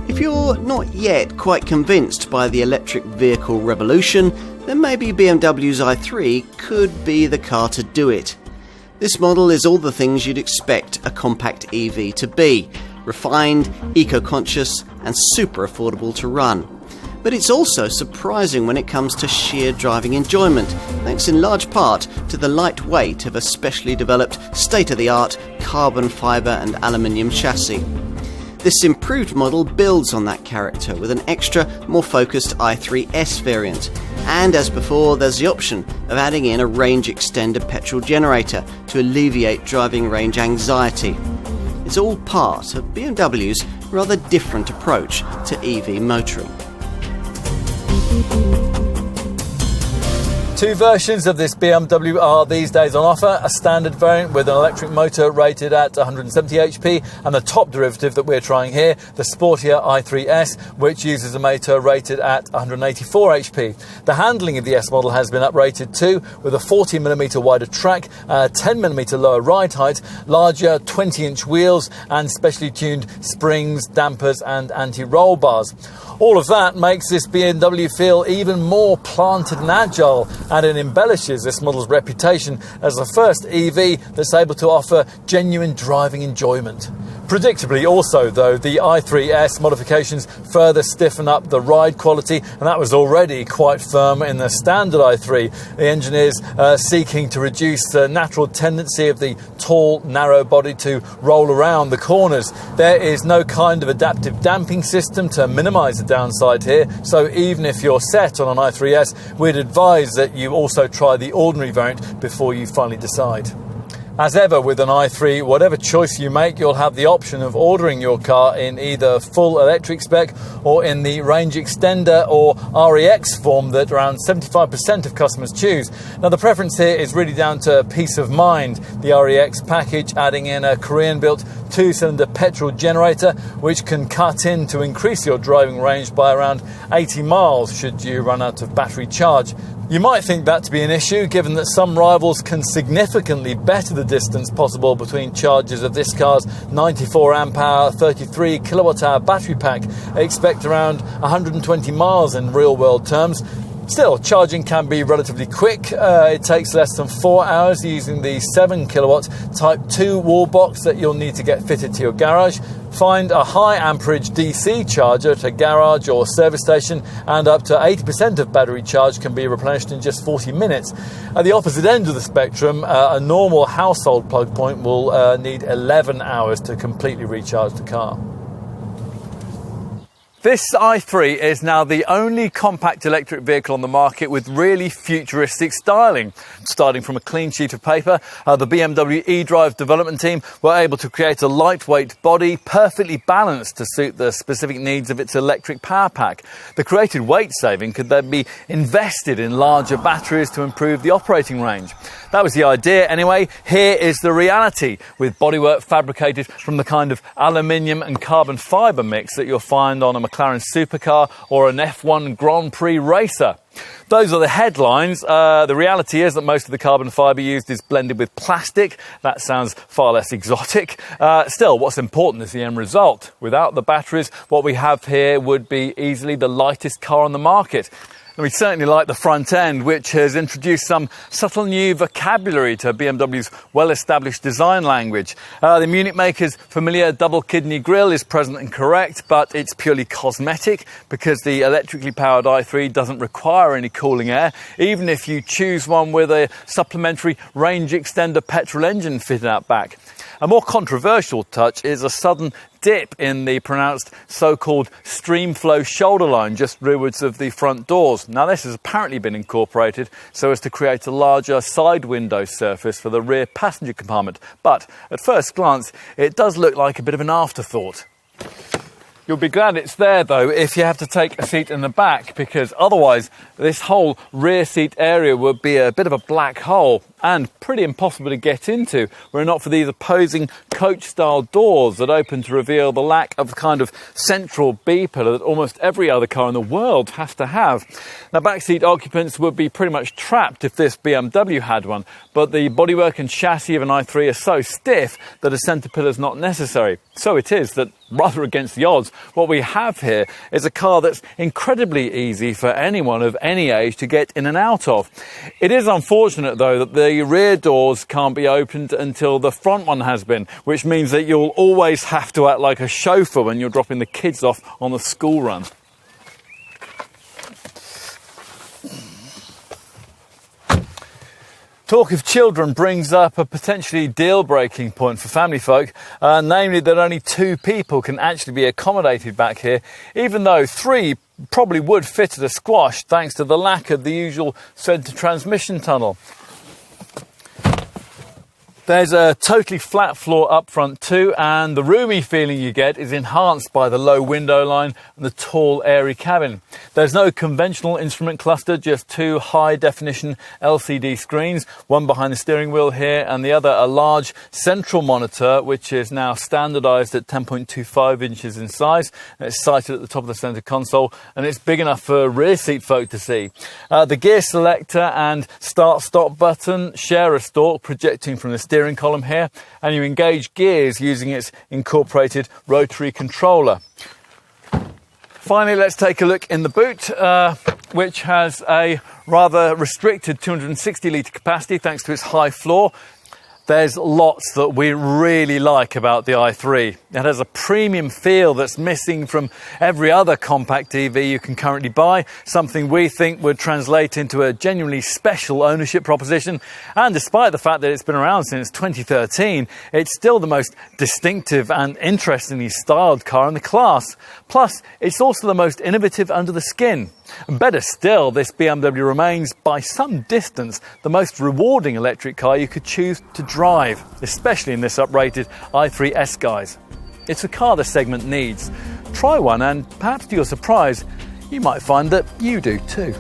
If you're not yet quite convinced by the electric vehicle revolution, then maybe BMW's i3 could be the car to do it. This model is all the things you'd expect a compact EV to be: refined, eco-conscious and super affordable to run. But it's also surprising when it comes to sheer driving enjoyment, thanks in large part to the light weight of a specially developed state-of-the-art carbon fibre and aluminium chassis. This improved model builds on that character with an extra, more focused i3S variant. And as before, there's the option of adding in a range extender petrol generator to alleviate driving range anxiety. It's all part of BMW's rather different approach to EV motoring. Two versions of this BMW are these days on offer: a standard variant with an electric motor rated at 170 HP, and the top derivative that we're trying here, the sportier i3S, which uses a motor rated at 184 HP. The handling of the S model has been uprated too, with a 40mm wider track, 10mm lower ride height, larger 20-inch wheels, and specially tuned springs, dampers and anti-roll bars. All of that makes this BMW feel even more planted and agile, and it embellishes this model's reputation as the first EV that's able to offer genuine driving enjoyment. Predictably also, though, the i3S modifications further stiffen up the ride quality, and that was already quite firm in the standard i3. The engineers seeking to reduce the natural tendency of the tall, narrow body to roll around the corners. There is no kind of adaptive damping system to minimise the downside here, so even if you're set on an i3S, we'd advise that you also try the ordinary variant before you finally decide. As ever with an i3, whatever choice you make, you'll have the option of ordering your car in either full electric spec or in the range extender or REX form that around 75% of customers choose. Now, the preference here is really down to peace of mind. The REX package adding in a Korean-built 2-cylinder petrol generator, which can cut in to increase your driving range by around 80 miles should you run out of battery charge. You might think that to be an issue, given that some rivals can significantly better the distance possible between charges of this car's 94 amp hour, 33 kilowatt hour battery pack. Expect around 120 miles in real world terms. Still, charging can be relatively quick. It takes less than 4 hours using the 7 kilowatt Type 2 wall box that you'll need to get fitted to your garage. Find a high amperage DC charger at a garage or service station, and up to 80% of battery charge can be replenished in just 40 minutes. At the opposite end of the spectrum, a normal household plug point will need 11 hours to completely recharge the car. This i3 is now the only compact electric vehicle on the market with really futuristic styling. Starting from a clean sheet of paper, the BMW eDrive development team were able to create a lightweight body perfectly balanced to suit the specific needs of its electric power pack. The created weight saving could then be invested in larger batteries to improve the operating range. That was the idea anyway. Here is the reality, with bodywork fabricated from the kind of aluminium and carbon fibre mix that you'll find on a McLaren supercar or an F1 Grand Prix racer. Those are the headlines. The reality is that most of the carbon fibre used is blended with plastic. That sounds far less exotic. Still, what's important is the end result. Without the batteries, what we have here would be easily the lightest car on the market. And we certainly like the front end, which has introduced some subtle new vocabulary to BMW's well-established design language. The Munich maker's familiar double kidney grille is present and correct, but it's purely cosmetic because the electrically powered i3 doesn't require any cooling air, even if you choose one with a supplementary range extender petrol engine fitted out back. A more controversial touch is a sudden dip in the pronounced so-called streamflow shoulder line just rearwards of the front doors. Now, this has apparently been incorporated so as to create a larger side window surface for the rear passenger compartment, but at first glance it does look like a bit of an afterthought. You'll be glad it's there, though, if you have to take a seat in the back, because otherwise this whole rear seat area would be a bit of a black hole. and pretty impossible to get into were it not for these opposing coach-style doors that open to reveal the lack of the kind of central B-pillar that almost every other car in the world has to have. Now, backseat occupants would be pretty much trapped if this BMW had one, but the bodywork and chassis of an i3 are so stiff that a centre pillar is not necessary. So it is that, rather against the odds, what we have here is a car that's incredibly easy for anyone of any age to get in and out of. It is unfortunate, though, that the rear doors can't be opened until the front one has been, which means that you'll always have to act like a chauffeur when you're dropping the kids off on the school run. Talk of children brings up a potentially deal-breaking point for family folk, namely that only 2 people can actually be accommodated back here, even though 3 probably would fit at a squash thanks to the lack of the usual centre transmission tunnel. There's a totally flat floor up front too, and the roomy feeling you get is enhanced by the low window line and the tall, airy cabin. There's no conventional instrument cluster, just 2 high-definition LCD screens, one behind the steering wheel here and the other a large central monitor, which is now standardised at 10.25 inches in size. It's sited at the top of the centre console, and it's big enough for rear seat folk to see. The gear selector and start-stop button share a stalk projecting from the steering column here, and you engage gears using its incorporated rotary controller. Finally, let's take a look in the boot, which has a rather restricted 260 litre capacity thanks to its high floor. There's lots that we really like about the i3. It has a premium feel that's missing from every other compact EV you can currently buy, something we think would translate into a genuinely special ownership proposition. And despite the fact that it's been around since 2013, it's still the most distinctive and interestingly styled car in the class. Plus, it's also the most innovative under the skin. And better still, this BMW remains, by some distance, the most rewarding electric car you could choose to drive, especially in this uprated i3S, guys. It's a car the segment needs. Try one and, perhaps to your surprise, you might find that you do too.